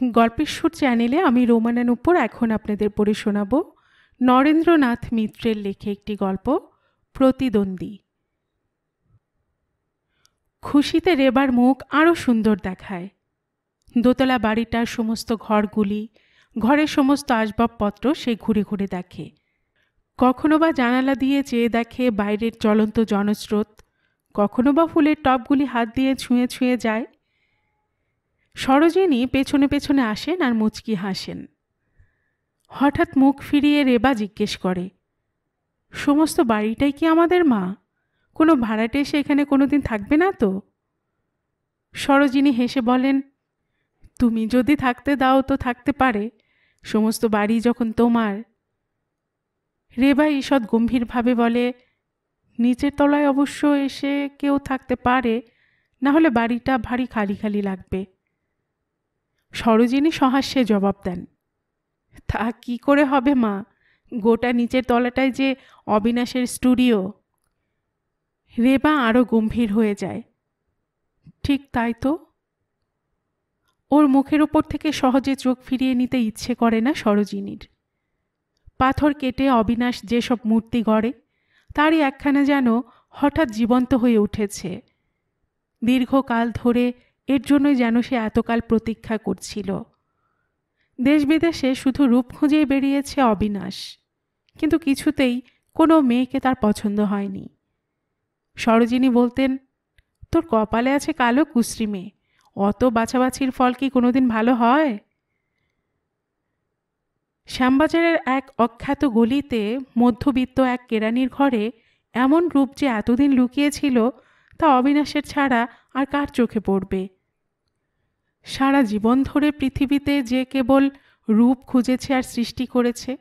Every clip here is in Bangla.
গল্পের সুর চ্যানেলে আমি রোমানা নূপুর এখন আপনাদের পড়ে শোনাব নরেন্দ্রনাথ মিত্রের লেখে একটি গল্প, প্রতিদ্বন্দ্বী। খুশিতে রেবার মুখ আরও সুন্দর দেখায়। দোতলা বাড়িটার সমস্ত ঘরগুলি, ঘরের সমস্ত আসবাবপত্র সে ঘুরে ঘুরে দেখে। কখনো বা জানালা দিয়ে চেয়ে দেখে বাইরের চলন্ত জনস্রোত, কখনো বা ফুলের টবগুলি হাত দিয়ে ছুঁয়ে ছুঁয়ে যায়। সরোজিনী পেছনে পেছনে আসেন আর মুচকি হাসেন। হঠাৎ মুখ ফিরিয়ে রেবা জিজ্ঞেস করে, সমস্ত বাড়িটাই কি আমাদের মা? কোনো ভাড়াটে এসে এখানে কোনোদিন থাকবে না তো? সরোজিনী হেসে বলেন, তুমি যদি থাকতে দাও তো থাকতে পারে, সমস্ত বাড়ি যখন তোমার। রেবা ঈষৎ গম্ভীরভাবে বলে, নিচের তলায় অবশ্য এসে কেউ থাকতে পারে, না হলে বাড়িটা ভারী খালি খালি লাগবে। সরোজিনী সহাস্যে জবাব দেন, তা কি করে হবে মা, গোটা নিচের তলাটায় যে অবিনাশের স্টুডিও। রেবা আরও গম্ভীর হয়ে যায়, ঠিক তাই তো। ওর মুখের ওপর থেকে সহজে চোখ ফিরিয়ে নিতে ইচ্ছে করে না সরোজিনীর। পাথর কেটে অবিনাশ যেসব মূর্তি গড়ে তারই একখানা যেন হঠাৎ জীবন্ত হয়ে উঠেছে। দীর্ঘকাল ধরে এর জন্যই যেন সে এতকাল প্রতীক্ষা করছিল। দেশ বিদেশে শুধু রূপ খুঁজেই বেরিয়েছে অবিনাশ, কিন্তু কিছুতেই কোনো মেয়েকে তার পছন্দ হয়নি। সরোজিনী বলতেন, তোর কপালে আছে কালো কুশ্রী মেয়ে, অত বাছাবাছির ফল কি কোনোদিন ভালো হয়? শ্যামবাজারের এক অখ্যাত গলিতে মধ্যবিত্ত এক কেরানির ঘরে এমন রূপ যে এতদিন লুকিয়েছিল তা অবিনাশের ছাড়া আর কার চোখে পড়বে? সারা জীবন ধরে পৃথিবীতে যে কেবল রূপ খুঁজেছে আর সৃষ্টি করেছে।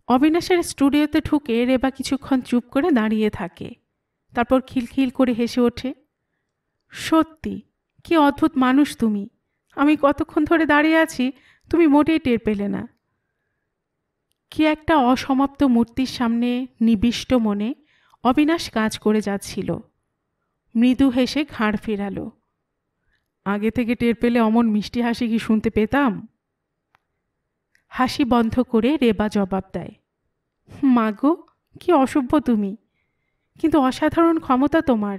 অবিনাশের স্টুডিওতে ঢুকে রেবা কিছুক্ষণ চুপ করে দাঁড়িয়ে থাকে, তারপর খিলখিল করে হেসে ওঠে। সত্যি কি অদ্ভুত মানুষ তুমি, আমি কতক্ষণ ধরে দাঁড়িয়ে আছি তুমি মোটেই টের পেলে না। কি একটা অসমাপ্ত মূর্তির সামনে নিবিষ্ট মনে অবিনাশ কাজ করে যাচ্ছিল। মৃদু হেসে ঘাড় ফেরালো। আগে থেকে টের পেলে অমন মিষ্টি হাসি কি শুনতে পেতাম? হাসি বন্ধ করে রেবা জবাব দেয়, মাগো কি অসভ্য তুমি, কিন্তু অসাধারণ ক্ষমতা তোমার।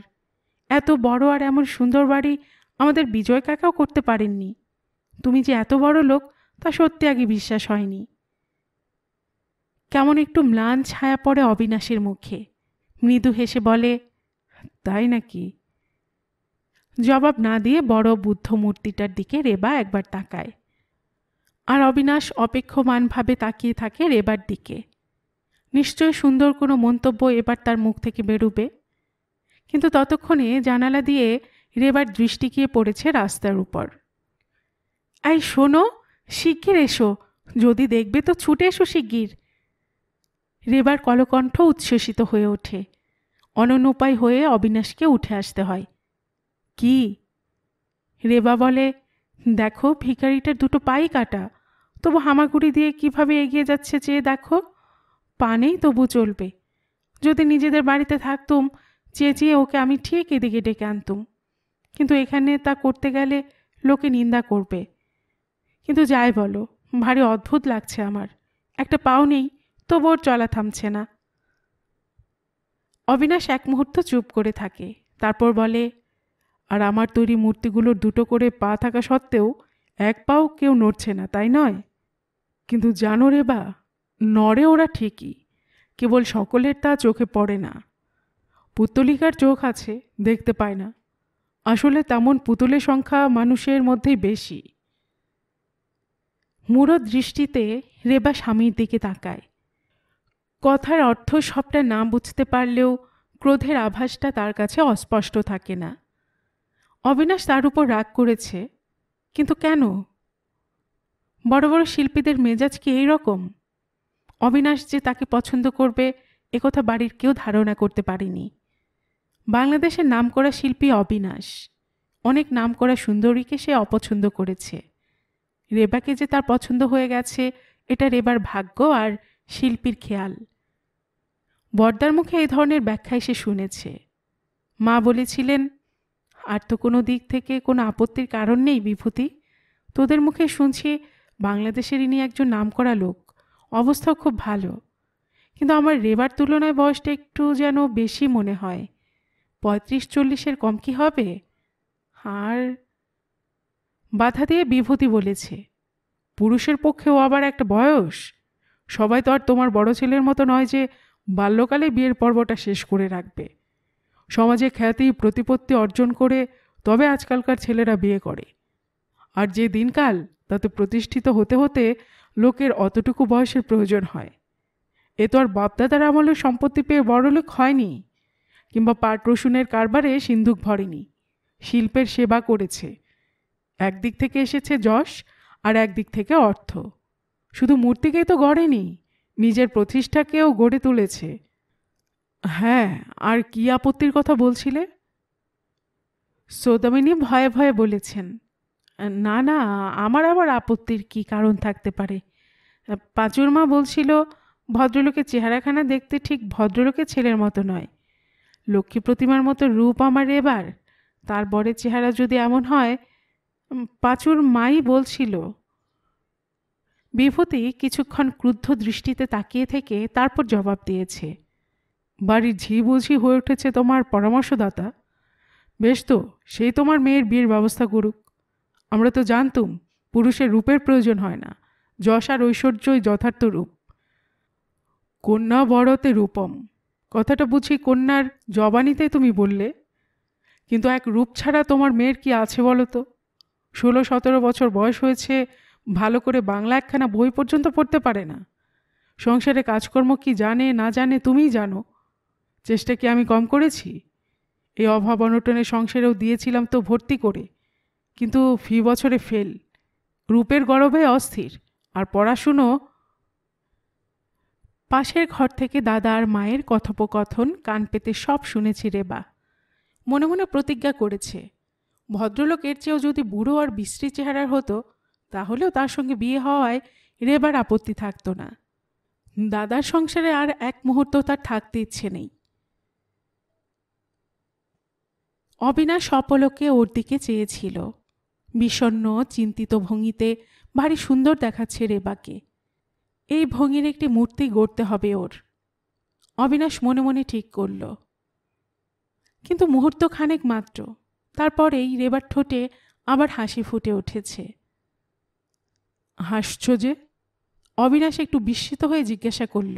এত বড় আর এমন সুন্দর বাড়ি আমাদের বিজয় কাকাও করতে পারেননি। তুমি যে এত বড় লোক তা সত্যি আগে বিশ্বাস হয়নি। কেমন একটু ম্লান ছায়া পড়ে অবিনাশের মুখে। মৃদু হেসে বলে, তাই নাকি? জবাব না দিয়ে বড় বুদ্ধ মূর্তিটার দিকে রেবা একবার তাকায়, আর অবিনাশ অপেক্ষমানভাবে তাকিয়ে থাকে রেবার দিকে। নিশ্চয় সুন্দর কোনো মন্তব্য এবার তার মুখ থেকে বেরুবে, কিন্তু ততক্ষণে জানালা দিয়ে রেবার দৃষ্টি গিয়ে পড়েছে রাস্তার উপর। এই শোনো, শিগগির এসো, যদি দেখবে তো ছুটে এসো শিগগির। রেবার কলকণ্ঠ উচ্ছ্বসিত হয়ে ওঠে। অনন্যোপায় হয়ে অবিনাশকে উঠে আসতে হয়। কি? রেবা বলে, দেখো ভিখারিটার দুটো পাই কাটা, তবু হামাগুড়ি দিয়ে কিভাবে এগিয়ে যাচ্ছে চেয়ে দেখো। পা নেই তবু চলবে। যদি নিজেদের বাড়িতে থাকতুম চেঁচিয়ে ওকে আমি ঠিক এদিকে ডেকে আনতুম, কিন্তু এখানে তা করতে গেলে লোকে নিন্দা করবে। কিন্তু যাই বলো, ভারী অদ্ভুত লাগছে আমার, একটা পাও নেই তবু ওর চলা থামছে না। অবিনাশ এক মুহূর্ত চুপ করে থাকে, তারপর বলে, আর আমার তৈরি মূর্তিগুলোর দুটো করে পা থাকা সত্ত্বেও এক পাও কেউ নড়ছে না, তাই নয়? কিন্তু জানো রেবা, নড়ে ওরা ঠিকই, কেবল সকলের তা চোখে পড়ে না। পুত্তলিকার চোখ আছে, দেখতে পায় না। আসলে তেমন পুতুলের সংখ্যা মানুষের মধ্যেই বেশি। মূঢ় দৃষ্টিতে রেবা স্বামীর দিকে তাকায়। কথার অর্থ সবটা না বুঝতে পারলেও ক্রোধের আভাসটা তার কাছে অস্পষ্ট থাকে না। অবিনাশ তার উপর রাগ করেছে, কিন্তু কেন? বড় বড় শিল্পীদের মেজাজ কি এই রকম? অবিনাশ যে তাকে পছন্দ করবে একথা বাড়ির কেউ ধারণা করতে পারেনি। বাংলাদেশের নামকরা শিল্পী অবিনাশ, অনেক নামকরা সুন্দরীকে সে অপছন্দ করেছে। রেবাকে যে তার পছন্দ হয়ে গেছে এটা রেবার ভাগ্য আর শিল্পীর খেয়াল। বর্দার মুখে এই ধরনের ব্যাখ্যায় সে শুনেছে। মা বলেছিলেন, আর তো কোনো দিক থেকে কোনো আপত্তির কারণ নেই বিভূতি। তোদের মুখে শুনছি বাংলাদেশের ইনি একজন নামকরা লোক, অবস্থাও খুব ভালো। কিন্তু আমার রেবার তুলনায় বয়সটা একটু যেন বেশি মনে হয়। 35-40-এর কম কি হবে? আর বাধা দিয়ে বিভূতি বলেছে, পুরুষের পক্ষেও আবার একটা বয়স। সবাই তো আর তোমার বড় ছেলের মতো নয় যে বাল্যকালে বিয়ের পর্বটা শেষ করে রাখবে। সমাজে খ্যাতি প্রতিপত্তি অর্জন করে তবে আজকালকার ছেলেরা বিয়ে করে। আর যে দিনকাল, তাতে প্রতিষ্ঠিত হতে হতে লোকের অতটুকু বয়সের প্রয়োজন হয়। এ তো আর বাপদাদার আমলে সম্পত্তি পেয়ে বড়লোক হয়নি, কিংবা পাট রসুনের কারবারে সিন্ধুক ভরেনি। শিল্পের সেবা করেছে। একদিক থেকে এসেছে যশ, আর একদিক থেকে অর্থ। শুধু মূর্তিকেই তো গড়েনি, নিজের প্রতিষ্ঠাকেও গড়ে তুলেছে। হ্যাঁ, আর কি আপত্তির কথা বলছিলে? সৌদামিনী ভয়ে ভয়ে বলেছেন, না না, আমার আবার আপত্তির কি কারণ থাকতে পারে? পাঁচুর মা বলছিল, ভদ্রলোকের চেহারাখানা দেখতে ঠিক ভদ্রলোকের ছেলের মতো নয়। লক্ষ্মী প্রতিমার মতো রূপ আমার এবার, তার বরের চেহারা যদি এমন হয়। পাঁচুর মাই বলছিল। বিভূতি কিছুক্ষণ ক্রুদ্ধ দৃষ্টিতে তাকিয়ে থেকে তারপর জবাব দিয়েছে, বাড়ির ঝি বুঝি হয়ে উঠেছে তোমার পরামর্শদাতা। বেশ তো, সেই তোমার মেয়ের বিয়ের ব্যবস্থা করুক। আমরা তো জানতুম পুরুষের রূপের প্রয়োজন হয় না, যশ আর ঐশ্বর্যই যথার্থ রূপ। কন্যা বড়তে রূপম, কথাটা বুঝি কন্যার জবানিতে তুমি বললে। কিন্তু এক রূপ ছাড়া তোমার মেয়ের কি আছে বলো তো? 16-17 বছর বয়স হয়েছে, ভালো করে বাংলা একখানা বই পর্যন্ত পড়তে পারে না। সংসারে কাজকর্ম কি জানে না জানে তুমিই জানো। চেষ্টা কি আমি কম করেছি? এই অভাব অনটনের সংসারেও দিয়েছিলাম তো ভর্তি করে, কিন্তু ফি বছরে ফেল। রূপের গরবে অস্থির, আর পড়াশুনো। পাশের ঘর থেকে দাদা আর মায়ের কথোপকথন কান পেতে সব শুনেছি রেবা। মনে মনে প্রতিজ্ঞা করেছে, ভদ্রলোকের চেয়েও যদি বুড়ো আর বিশ্রী চেহারার হতো, তাহলেও তার সঙ্গে বিয়ে হওয়ায় রেবার আপত্তি থাকতো না। দাদার সংসারে আর এক মুহূর্ত তার থাকতে ইচ্ছে নেই। অবিনাশ অপলকে ওর দিকে চেয়েছিল। বিষণ্ণ চিন্তিত ভঙ্গিতে ভারী সুন্দর দেখাচ্ছে রেবাকে। এই ভঙ্গির একটি মূর্তি গড়তে হবে ওর, অবিনাশ মনে মনে ঠিক করল। কিন্তু মুহূর্ত খানেক মাত্র, তারপরেই রেবার ঠোঁটে আবার হাসি ফুটে উঠেছে। হাসছ যে? অবিনাশ একটু বিস্মিত হয়ে জিজ্ঞাসা করল।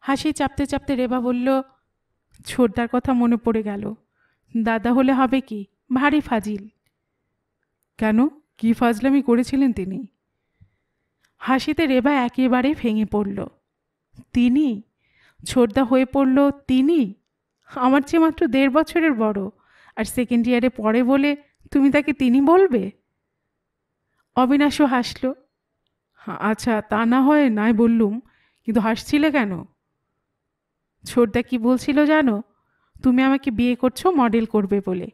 হাসি চাপতে চাপতে রেবা বলল, ছোটদার কথা মনে পড়ে গেল। দাদা হলে হবে কি, ভারী ফাজিল। কেন, কি ফাজলামি করেছিলেন তিনি? হাসিতে রেবা একেবারে ভেঙে পড়ল। তিনি? ছোটদা হয়ে পড়ল তিনি? আমার চেয়ে মাত্র 1.5 বছরের বড়, আর সেকেন্ড ইয়ারে পড়ে বলে তুমি তাকে তিনি বলবে? অবিনাশও হাসল। আচ্ছা, তা না হয় নাই বললুম, কিন্তু হাসছিলে কেন? ছোটদা কি বলছিল জানো? তুমি আমাকে বিয়ে করছো মডেল করবে বলে।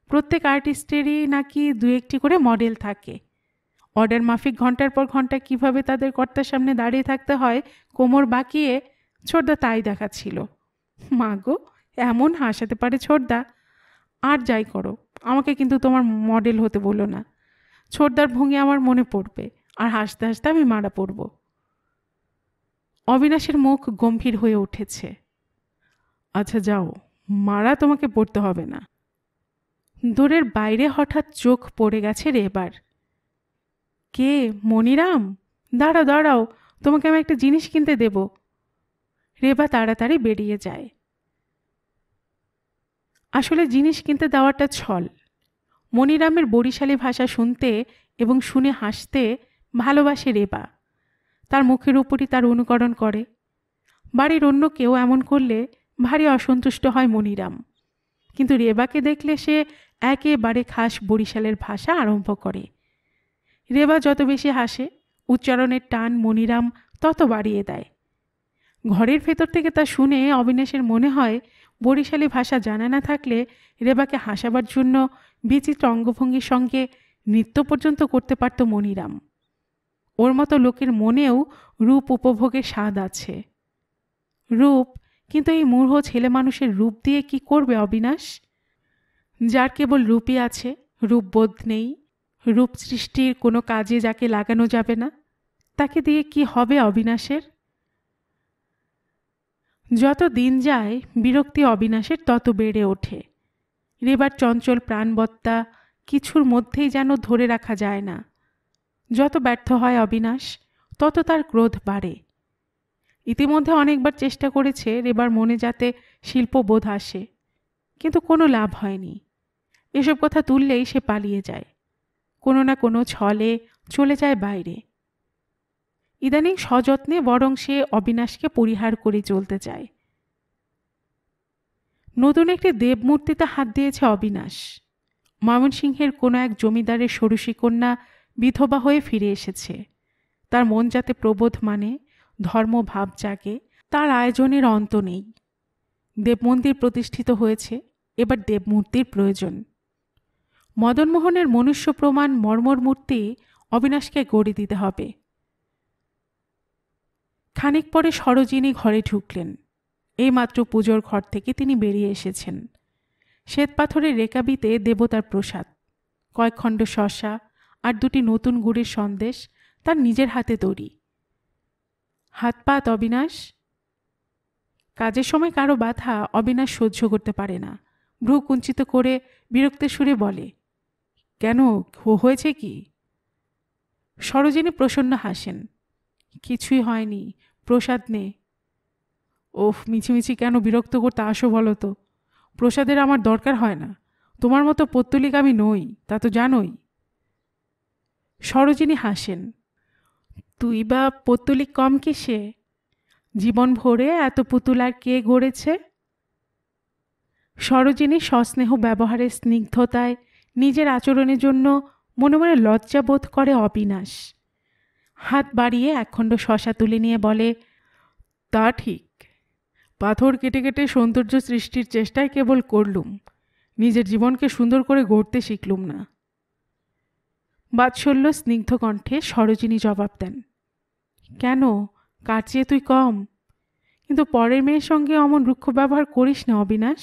প্রত্যেক আর্টিস্টেরই নাকি 2-1টি করে মডেল থাকে। অর্ডার মাফিক ঘন্টার পর ঘন্টা কিভাবে তাদের কর্তার সামনে দাঁড়িয়ে থাকতে হয় কোমর বাঁকিয়ে, ছোটদা তাই দেখাচ্ছিল। মা গো, এমন হাসাতে পারে ছোটদা! আর যাই করো, আমাকে কিন্তু তোমার মডেল হতে বলো না। ছোটদার ভঙ্গি আমার মনে পড়বে, আর হাসতে হাসতে আমি মারা পড়ব। অবিনাশের মুখ গম্ভীর হয়ে উঠেছে। আচ্ছা যাও, মারা তোমাকে পড়তে হবে না। দূরের বাইরে হঠাৎ চোখ পড়ে গেছে রেবার। কে? মনিরাম? দাঁড়াও দাঁড়াও, তোমাকে আমি একটা জিনিস কিনতে দেব। রেবা তাড়াতাড়ি বেরিয়ে যায়। আসলে জিনিস কিনতে দেওয়াটা ছল। মনিরামের বরিশালী ভাষা শুনতে এবং শুনে হাসতে ভালোবাসে রেবা। তার মুখের উপরই তার অনুকরণ করে। বাড়ির অন্য কেউ এমন করলে ভারী অসন্তুষ্ট হয় মনিরাম, কিন্তু রেবাকে দেখলে সে একেবারে খাস বরিশালের ভাষা আরম্ভ করে। রেবা যত বেশি হাসে, উচ্চারণের টান মনিরাম তত বাড়িয়ে দেয়। ঘরের ভেতর থেকে তা শুনে অবিনাশের মনে হয় বরিশালী ভাষা জানা না থাকলে রেবাকে হাসাবার জন্য বিচিত্র অঙ্গভঙ্গির সঙ্গে নৃত্য পর্যন্ত করতে পারত মনিরাম। ওর মতো লোকের মনেও রূপ উপভোগের স্বাদ আছে। রূপ, কিন্তু এই মূঢ় ছেলে মানুষের রূপ দিয়ে কি করবে অবিনাশ? যার কেবল রূপই আছে, রূপবোধ নেই, রূপ সৃষ্টির কোনো কাজে যাকে লাগানো যাবে না, তাকে দিয়ে কি হবে অবিনাশের? যত দিন যায় বিরক্তি অবিনাশের তত বেড়ে ওঠে। রেবার চঞ্চল প্রাণবত্তা কিছুর মধ্যেই যেন ধরে রাখা যায় না। যত ব্যর্থ হয় অবিনাশ, তত তার ক্রোধ বাড়ে। ইতিমধ্যে অনেকবার চেষ্টা করেছে রেবার মনে যাতে শিল্পবোধ আসে, কিন্তু কোনো লাভ হয়নি। এসব কথা তুললেই সে পালিয়ে যায়, কোনো না কোনো ছলে চলে যায় বাইরে। ইদানিং সযত্নে বরং সে অবিনাশকে পরিহার করে চলতে চায়। নতুন একটি দেবমূর্তিতে হাত দিয়েছে অবিনাশ। ময়মনসিংহের কোনো এক জমিদারের ষোড়শী কন্যা বিধবা হয়ে ফিরে এসেছে। তার মন যাতে প্রবোধ মানে ধর্মভাব জাগে, তার আয়োজনের অন্ত নেই। দেবমন্দির প্রতিষ্ঠিত হয়েছে, এবার দেবমূর্তির প্রয়োজন। মদনমোহনের মনুষ্য প্রমাণ মর্মর মূর্তি অবিনাশকে গড়ে দিতে হবে। খানিক পরে সরোজিনী ঘরে ঢুকলেন। এইমাত্র পুজোর ঘর থেকে তিনি বেরিয়ে এসেছেন। শ্বেতপাথরের রেকাবিতে দেবতার প্রসাদ, কয়েকখণ্ড শসা আর দুটি নতুন গুড়ের সন্দেশ তার নিজের হাতে তৈরি। হাত পাত অবিনাশ। কাজের সময় কারো বাধা অবিনাশ সহ্য করতে পারে না। ভ্রু কুঞ্চিত করে বিরক্তের সুরে বলে, কেন, হয়েছে কি? সরোজিনী প্রসন্ন হাসেন। কিছুই হয়নি, প্রসাদ নে। ওফ, মিছিমিছি কেন বিরক্ত করতে আসো বলো তো? প্রসাদের আমার দরকার হয় না, তোমার মতো পত্তলিক আমি নই, তা তো জানোই। সরোজিনী হাসেন। তুই বা পত্তলিক কম কিসে? জীবন ভরে এত পুতুল আর কে গড়েছে? সরোজিনী সস্নেহ ব্যবহারের স্নিগ্ধতায় নিজের আচরণের জন্য মনে মনে লজ্জা বোধ করে অবিনাশ। হাত বাড়িয়ে একখণ্ড শসা তুলে নিয়ে বলে, তা ঠিক, পাথর কেটে কেটে সৌন্দর্য সৃষ্টির চেষ্টায় কেবল করলুম, নিজের জীবনকে সুন্দর করে গড়তে শিখলুম না। বাৎসল্য স্নিগ্ধ কণ্ঠে সরোজিনী জবাব দেন, কেন, কার চেয়ে তুই কম? কিন্তু পরের মেয়ের সঙ্গে অমন রুক্ষ ব্যবহার করিস না অবিনাশ।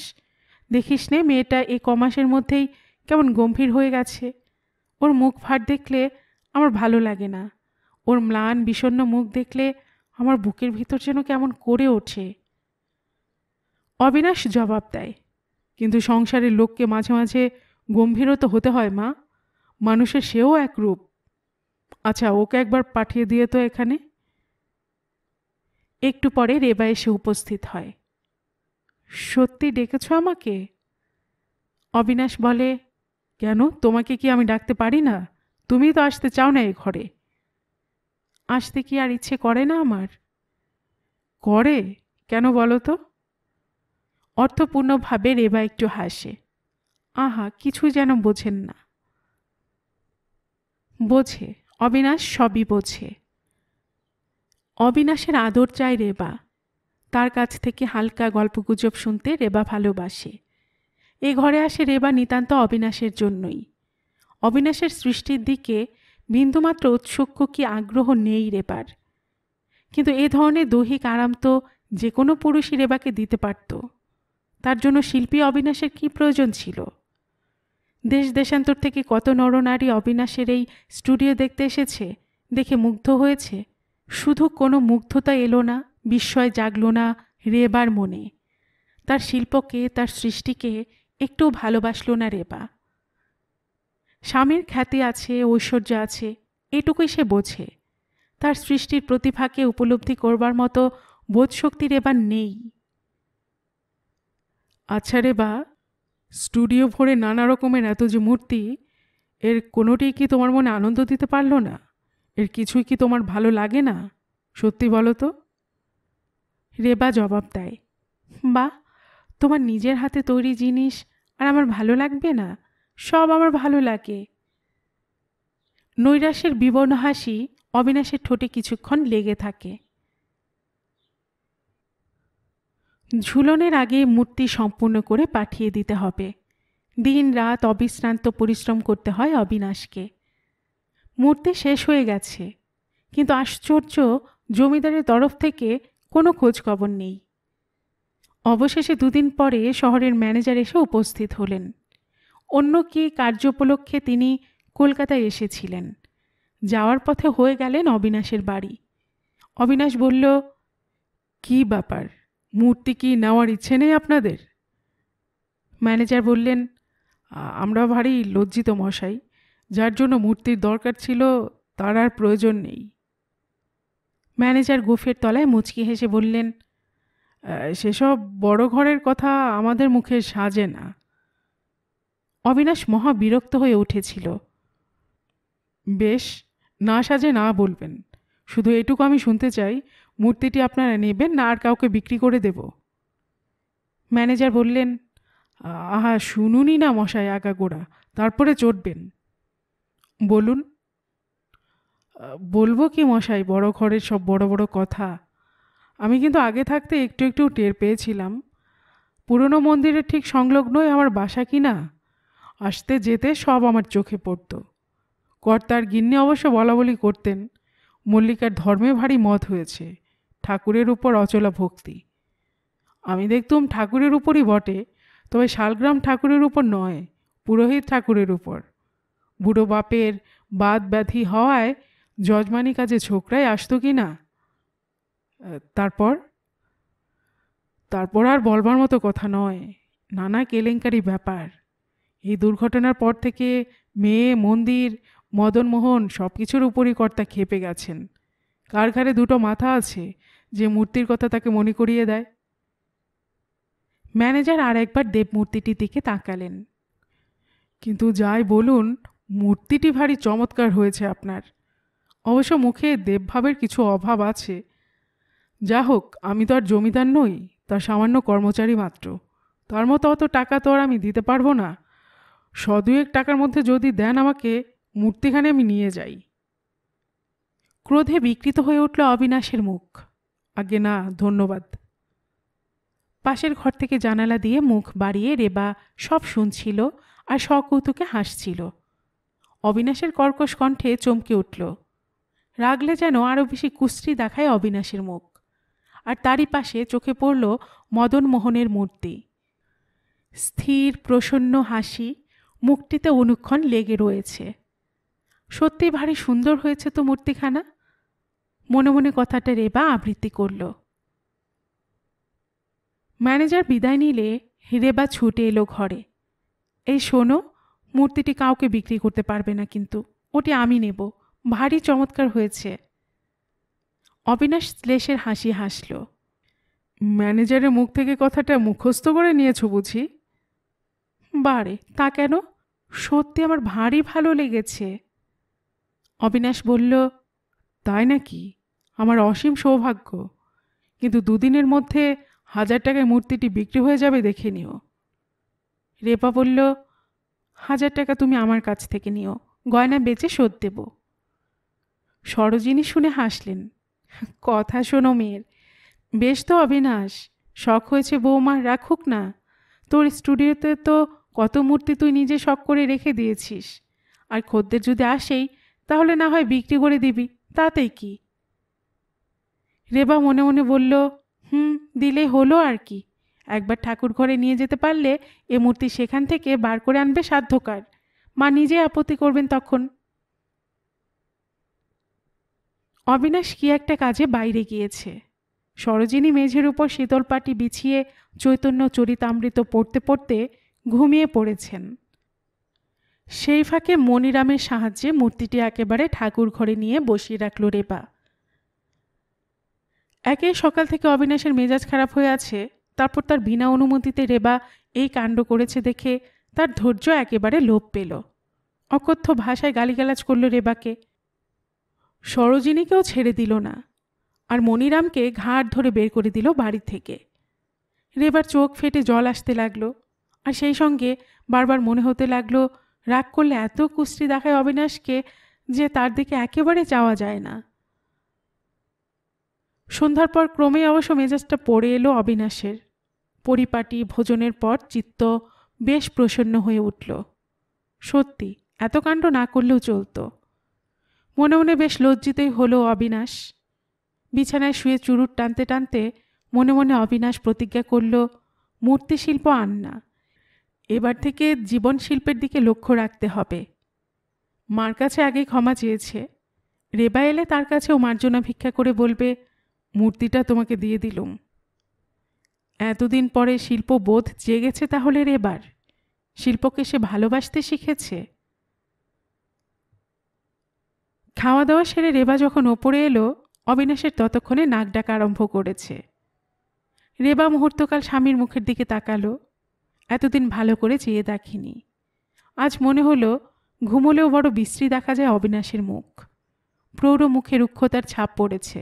দেখিস নে মেয়েটা এই কমাসের মধ্যেই কেমন গম্ভীর হয়ে গেছে। ওর মুখ ভার দেখলে আমার ভালো লাগে না। ওর ম্লান বিষণ্ণ মুখ দেখলে আমার বুকের ভিতর যেন কেমন করে ওঠে। অবিনাশ জবাব দেয়, কিন্তু সংসারের লোককে মাঝে মাঝে গম্ভীরও তো হতে হয় মা, মানুষের সেও এক রূপ। আচ্ছা, ওকে একবার পাঠিয়ে দিয়ে তো এখানে। একটু পরে রেবা এসে উপস্থিত হয়। সত্যি ডেকেছ আমাকে? অবিনাশ বলে, কেন, তোমাকে কি আমি ডাকতে পারি না? তুমি তো আসতে চাও না এ ঘরে। আসতে কি আর ইচ্ছে করে না আমার? করে, কেন বলো তো? অর্থপূর্ণভাবে রেবা একটু হাসে। আহা, কিছুই যেন বোঝেন না। বোঝে, অবিনাশ সবই বোঝে। অবিনাশের আদর চায় রেবা। তার কাছ থেকে হালকা গল্পগুজব শুনতে রেবা ভালোবাসে। এ ঘরে আসে রেবা নিতান্ত অবিনাশের জন্যই। অবিনাশের সৃষ্টির দিকে বিন্দুমাত্র ঔৎসুক্য কি আগ্রহ নেই রেবার। কিন্তু এ ধরনের দৈহিক আরাম তো যে কোনো পুরুষই রেবাকে দিতে পারত। তার জন্য শিল্পী অবিনাশের কি প্রয়োজন ছিল? দেশ দেশান্তর থেকে কত নরনারী অবিনাশের এই স্টুডিও দেখতে এসেছে, দেখে মুগ্ধ হয়েছে। শুধু কোনো মুগ্ধতা এলো না, বিস্ময় জাগলো না রেবার মনে। তার শিল্পকে, তার সৃষ্টিকে একটু ভালোবাসল না রেবা। স্বামীর খ্যাতি আছে, ঐশ্বর্য আছে, এটুকুই সে বোঝে। তার সৃষ্টির প্রতিভাকে উপলব্ধি করবার মতো বোধশক্তি রেবার নেই। আচ্ছা রেবা, স্টুডিও ভরে নানা রকমের এত যে মূর্তি, এর কোনোটিই কি তোমার মনে আনন্দ দিতে পারল না? এর কিছুই কি তোমার ভালো লাগে না? সত্যি বলো তো। রেবা জবাব দেয়, বাহ, তোমার নিজের হাতে তৈরি জিনিস আর আমার ভালো লাগবে না? সব আমার ভালো লাগে। নৈরাশ্যের বিবর্ণ হাসি অবিনাশের ঠোঁটে কিছুক্ষণ লেগে থাকে। ঝুলনের আগে মূর্তি সম্পূর্ণ করে পাঠিয়ে দিতে হবে। দিন রাত অবিশ্রান্ত পরিশ্রম করতে হয় অবিনাশকে। মূর্তি শেষ হয়ে গেছে, কিন্তু আশ্চর্য, জমিদারের তরফ থেকে কোনো খোঁজ খবর নেই। অবশেষে দুদিন পরে শহরের ম্যানেজার এসে উপস্থিত হলেন। অন্য কি কার্য উপলক্ষে তিনি কলকাতায় এসেছিলেন। যাওয়ার পথে হয়ে গেলেন অবিনাশের বাড়ি। অবিনাশ বলল, কি ব্যাপার, মূর্তি কি নেওয়ার ইচ্ছে নেই আপনাদের? ম্যানেজার বললেন, আমরা ভারী লজ্জিত মশাই, যার জন্য মূর্তির দরকার ছিল তার আর প্রয়োজন নেই। ম্যানেজার গোফের তলায় মুচকি হেসে বললেন, সেসব বড় ঘরের কথা আমাদের মুখে সাজে না। অবিনাশ মহা বিরক্ত হয়ে উঠেছিল। বেশ, না সাজে না বলবেন, শুধু এটুকু আমি শুনতে চাই, মূর্তিটি আপনারা নেবেন না আর কাউকে বিক্রি করে দেব? ম্যানেজার বললেন, আহা শুনুনই না মশাই আগাগোড়া, তারপরে চটবেন। বলুন। বলবো কি মশাই, বড় ঘরের সব বড় বড় কথা। আমি কিন্তু আগে থাকতে একটু একটু টের পেয়েছিলাম। পুরনো মন্দিরের ঠিক সংলগ্নই আমার বাসা কি না, আসতে যেতে সব আমার চোখে পড়ত। কর্তার গিন্নি অবশ্য বলাবলি করতেন, মল্লিকার ধর্মে ভারী মত হয়েছে, ঠাকুরের উপর অচলা ভক্তি। আমি দেখতুম ঠাকুরের উপরই বটে, তবে শালগ্রাম ঠাকুরের উপর নয়, পুরোহিত ঠাকুরের উপর। বুড়ো বাপের বাদ ব্যাধি হওয়ায় যজমানি কাজে ছোকরাই আসতো কি না। তারপর তারপর আর বলবার মতো কথা নয়, নানা কেলেঙ্কারি ব্যাপার। এই দুর্ঘটনার পর থেকে মেয়ে, মন্দির, মদনমোহন সব কিছুর উপরই কর্তা খেপে গেছেন। কার ঘাড়ে দুটো মাথা আছে যে মূর্তির কথা তাকে মনে করিয়ে দেয়? ম্যানেজার আর একবার দেবমূর্তিটির দিকে তাকালেন। কিন্তু যাই বলুন, মূর্তিটি ভারী চমৎকার হয়েছে আপনার। অবশ্য মুখে দেবভাবের কিছু অভাব আছে। যা হোক, আমি তো আর জমিদার নই, তার সামান্য কর্মচারী মাত্র। তার মতো অত টাকা তো আর আমি দিতে পারবো না। 100-2 টাকার মধ্যে যদি দেন আমাকে, মূর্তিখানে আমি নিয়ে যাই। ক্রোধে বিকৃত হয়ে উঠল অবিনাশের মুখ। আগে না, ধন্যবাদ। পাশের ঘর থেকে জানালা দিয়ে মুখ বাড়িয়ে রেবা সব শুনছিল আর সকৌতুকে হাসছিল। অবিনাশের কর্কশ কণ্ঠে চমকে উঠল। রাগলে যেন আরও বেশি কুশ্রী দেখায় অবিনাশের মুখ। আর তারই পাশে চোখে পড়ল মদনমোহনের মূর্তি। স্থির প্রসন্ন হাসি মুখটিতে অনুক্ষণ লেগে রয়েছে। সত্যি ভারী সুন্দর হয়েছে তো মূর্তিখানা। মনে মনে কথাটা রেবা আবৃত্তি করল। ম্যানেজার বিদায় নিলে রেবা ছুটে এলো ঘরে। এই শোনো, মূর্তিটি কাউকে বিক্রি করতে পারবে না, কিন্তু ওটি আমি নেব, ভারী চমৎকার হয়েছে। অবিনাশ শ্লেষের হাসি হাসল। ম্যানেজারের মুখ থেকে কথাটা মুখস্থ করে নিয়েছ বুঝি? বারে, তা কেন, সত্যি আমার ভারী ভালো লেগেছে। অবিনাশ বলল, তাই নাকি? আমার অসীম সৌভাগ্য। কিন্তু 2 দিনের মধ্যে 1000 টাকায় মূর্তিটি বিক্রি হয়ে যাবে, দেখে নিও। রেপা বলল, 1000 টাকা তুমি আমার কাছ থেকে নিও, গয়না বেচে শোধ দেব। সরোজিনী শুনে হাসলেন। কথা শোনো মেয়ের। বেশ তো অবিনাশ, শখ হয়েছে বৌমার, রাখুক না। তোর স্টুডিওতে তো কত মূর্তি তুই নিজে শখ করে রেখে দিয়েছিস, আর খদ্দের যদি আসেই তাহলে না হয় বিক্রি করে দিবি, তাতেই কি। রেবা মনে মনে বলল, দিলে হলো আর কি। একবার ঠাকুর ঘরে নিয়ে যেতে পারলে এ মূর্তি সেখান থেকে বার করে আনবে সাধ্যকার, মা নিজে আপত্তি করবেন তখন। অবিনাশ কি একটা কাজে বাইরে গিয়েছে। সরোজিনী মেঝের উপর শীতল পাটি বিছিয়ে চৈতন্য চরিতামৃত পড়তে পড়তে ঘুমিয়ে পড়েছেন। সেই ফাঁকে মনিরামের সাহায্যে মূর্তিটি একেবারে ঠাকুর ঘরে নিয়ে বসিয়ে রাখল রেবা। একে সকাল থেকে অবিনাশের মেজাজ খারাপ হয়ে আছে, তারপর তার বিনা অনুমতিতে রেবা এই কাণ্ড করেছে দেখে তার ধৈর্য একেবারে লোপ পেল। অকথ্য ভাষায় গালিগালাজ করল রেবাকে। সরোজিনীকেও ছেড়ে দিল না, আর মনিরামকে ঘাড় ধরে বের করে দিল বাড়ি থেকে। রেবার চোখ ফেটে জল আসতে লাগলো, আর সেই সঙ্গে বারবার মনে হতে লাগলো রাগ করলে এত কুশ্রী দেখায় অবিনাশকে যে তার দিকে একেবারে যাওয়া যায় না। সন্ধ্যার পর ক্রমেই অবশ্য মেজাজটা পড়ে এলো অবিনাশের। পরিপাটি ভোজনের পর চিত্ত বেশ প্রসন্ন হয়ে উঠল। সত্যি এত কাণ্ড না করলেও চলত। মনে মনে বেশ লজ্জিতই হলো অবিনাশ। বিছানায় শুয়ে চুরুট টানতে টানতে মনে মনে অবিনাশ প্রতিজ্ঞা করল, মূর্তিশিল্প আন না, এবার থেকে জীবন শিল্পের দিকে লক্ষ্য রাখতে হবে। মার কাছে আগেই ক্ষমা চেয়েছে, রেবা এলে তার কাছেও মার্জনা ভিক্ষা করে বলবে, মূর্তিটা তোমাকে দিয়ে দিলুম। এতদিন পরে শিল্পবোধ জেগেছে তাহলে রেবার। শিল্পকে সে ভালোবাসতে শিখেছে। খাওয়া দাওয়া সেরে রেবা যখন ওপরে এলো, অবিনাশের ততক্ষণে নাক ডাকা আরম্ভ করেছে। রেবা মুহূর্তকাল স্বামীর মুখের দিকে তাকালো। এতদিন ভালো করে চেয়ে দেখিনি। আজ মনে হলো ঘুমোলেও বড় বিশ্রী দেখা যায় অবিনাশের মুখ। প্রৌঢ় মুখে রুক্ষতার ছাপ পড়েছে,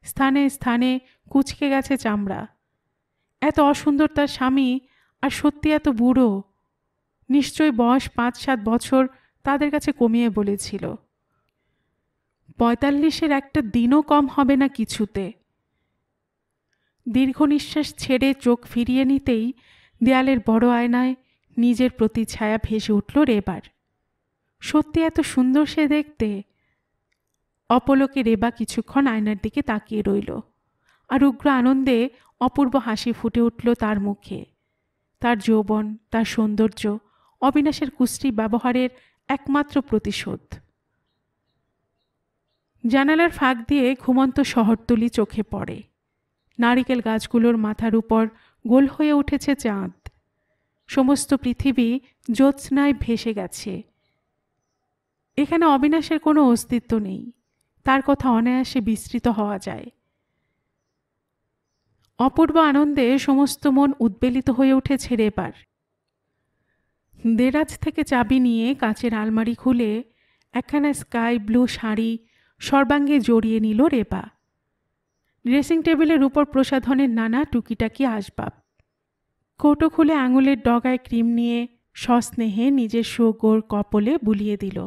স্থানে স্থানে কুঁচকে গেছে চামড়া। এত অসুন্দর তার স্বামী, আর সত্যি এত বুড়ো। নিশ্চয় বয়স 5-7 বছর তাদের কাছে কমিয়ে বলেছিল। 45-এর একটা দিনও কম হবে না কিছুতে। দীর্ঘ নিঃশ্বাস ছেড়ে চোখ ফিরিয়ে নিতেই দেয়ালের বড় আয়নায় নিজের প্রতিছায়া ভেসে উঠল রেবার। সত্যি এত সুন্দর সে দেখতে। অপলকে রেবা কিছুক্ষণ আয়নার দিকে তাকিয়ে রইল, আর উগ্র আনন্দে অপূর্ব হাসি ফুটে উঠল তার মুখে। তার যৌবন, তার সৌন্দর্য অবিনাশের কুশ্রী ব্যবহারের একমাত্র প্রতিশোধ। জানালার ফাঁক দিয়ে ঘুমন্ত শহরতলি চোখে পড়ে। নারিকেল গাছগুলোর মাথার উপর গোল হয়ে উঠেছে চাঁদ। সমস্ত পৃথিবী জ্যোৎস্নায় ভেসে গেছে। এখানে অবিনাশের কোনো অস্তিত্ব নেই। তার কথা অনায়াসে বিস্তৃত হওয়া যায়। অপূর্ব আনন্দে সমস্ত মন উদ্বেলিত হয়ে উঠেছে রেবার। দেরাজ থেকে চাবি নিয়ে কাচের আলমারি খুলে একখানা স্কাই ব্লু শাড়ি সর্বাঙ্গে জড়িয়ে নিল রেবা। ড্রেসিং টেবিলের উপর প্রসাধনের নানা টুকিটাকি আসবাব। কৌটো খুলে আঙুলের ডগায় ক্রিম নিয়ে সস্নেহে নিজের গোর কপলে বুলিয়ে দিল।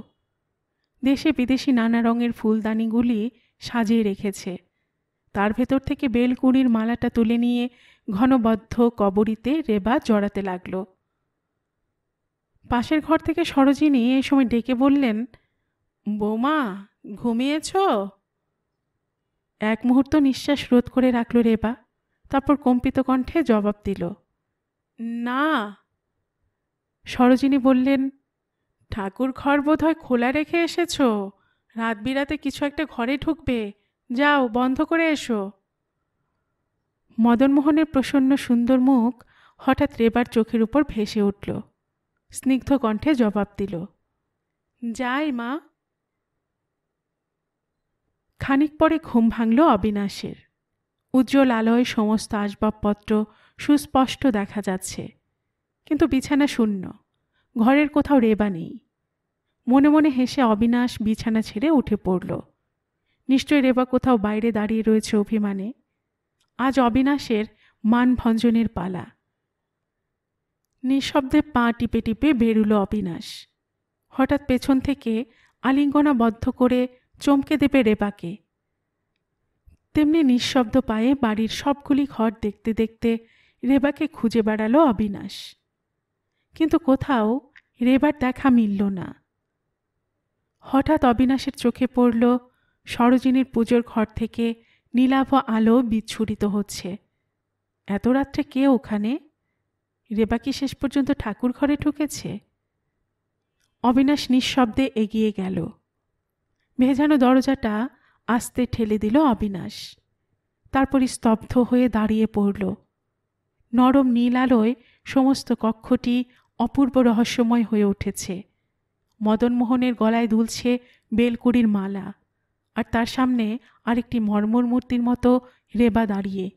দেশে বিদেশি নানা রঙের ফুলদানিগুলি সাজিয়ে রেখেছে। তার ভেতর থেকে বেলকুঁড়ির মালাটা তুলে নিয়ে ঘনবদ্ধ কবরীতে রেবা জড়াতে লাগল। পাশের ঘর থেকে সরোজিনী এই সময় ডেকে বললেন, বৌমা, ঘুমিয়েছ? এক মুহূর্ত নিঃশ্বাস রোধ করে রাখল রেবা, তারপর কম্পিত কণ্ঠে জবাব দিল, না। সরোজিনী বললেন, ঠাকুর ঘর বোধ হয় খোলা রেখে এসেছ। রাত বিরাতে কিছু একটা ঘরে ঢুকবে, যাও বন্ধ করে এসো। মদনমোহনের প্রসন্ন সুন্দর মুখ হঠাৎ রেবার চোখের উপর ভেসে উঠল। স্নিগ্ধ কণ্ঠে জবাব দিল, যাই মা। খানিক পরে ঘুম ভাঙল অবিনাশের। উজ্জ্বল আলোয় সমস্ত আসবাবপত্র সুস্পষ্ট দেখা যাচ্ছে, কিন্তু বিছানা শূন্য। ঘরের কোথাও রেবা নেই। মনে মনে হেসে অবিনাশ বিছানা ছেড়ে উঠে পড়ল। নিশ্চয় রেবা কোথাও বাইরে দাঁড়িয়ে রয়েছে অভিমানে। আজ অবিনাশের মানভঞ্জনের পালা। নিঃশব্দে পা টিপে টিপে বেরুল অবিনাশ। হঠাৎ পেছন থেকে আলিঙ্গনাবদ্ধ করে চমকে দেবে রেবাকে। তেমনি নিঃশব্দ পায়ে বাড়ির সবগুলি ঘর দেখতে দেখতে রেবাকে খুঁজে বেড়ালো অবিনাশ। কিন্তু কোথাও রেবার দেখা মিলল না। হঠাৎ অবিনাশের চোখে পড়ল সরোজিনীর পুজোর ঘর থেকে নীলাভ আলো বিচ্ছুরিত হচ্ছে। এত রাত্রে কে ওখানে? রেবা কি শেষ পর্যন্ত ঠাকুর ঘরে ঢুকেছে? অবিনাশ নিঃশব্দে এগিয়ে গেল। ভেজানো দরজাটা আস্তে ঠেলে দিল অবিনাশ। তারপরই স্তব্ধ হয়ে দাঁড়িয়ে পড়ল। নরম নীল আলোয় সমস্ত কক্ষটি অপূর্ব রহস্যময় হয়ে উঠেছে। মদনমোহনের গলায় দুলছে বেলকুড়ির মালা, আর তার সামনে আরেকটি মর্মর মূর্তির মতো রেবা দাঁড়িয়ে।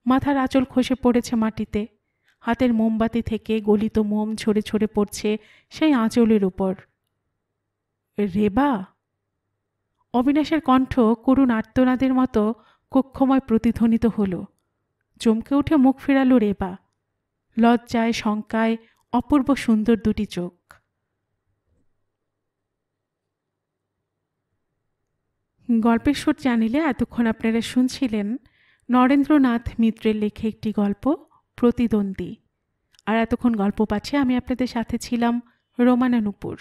মাথার আঁচল খসে পড়েছে মাটিতে। হাতের মোমবাতি থেকে গলিত মোম ঝরে ঝরে পড়ছে সেই আঁচলের উপর। রেবা! অবিনাশের কণ্ঠ করুণ আর্তনাদের মতো কক্ষময় প্রতিধ্বনিত হল। চমকে উঠে মুখ ফেরালো রেবা। লজ্জায় শঙ্কায় অপূর্ব সুন্দর দুটি চোখ। গল্পের সুর চ্যানেলে এতক্ষণ আপনারা শুনছিলেন নরেন্দ্রনাথ মিত্রের লেখা একটি গল্প, প্রতিদ্বন্দ্বী। আর এতক্ষণ গল্প পাঠে আমি আপনাদের সাথে ছিলাম রোমানা নূপুর।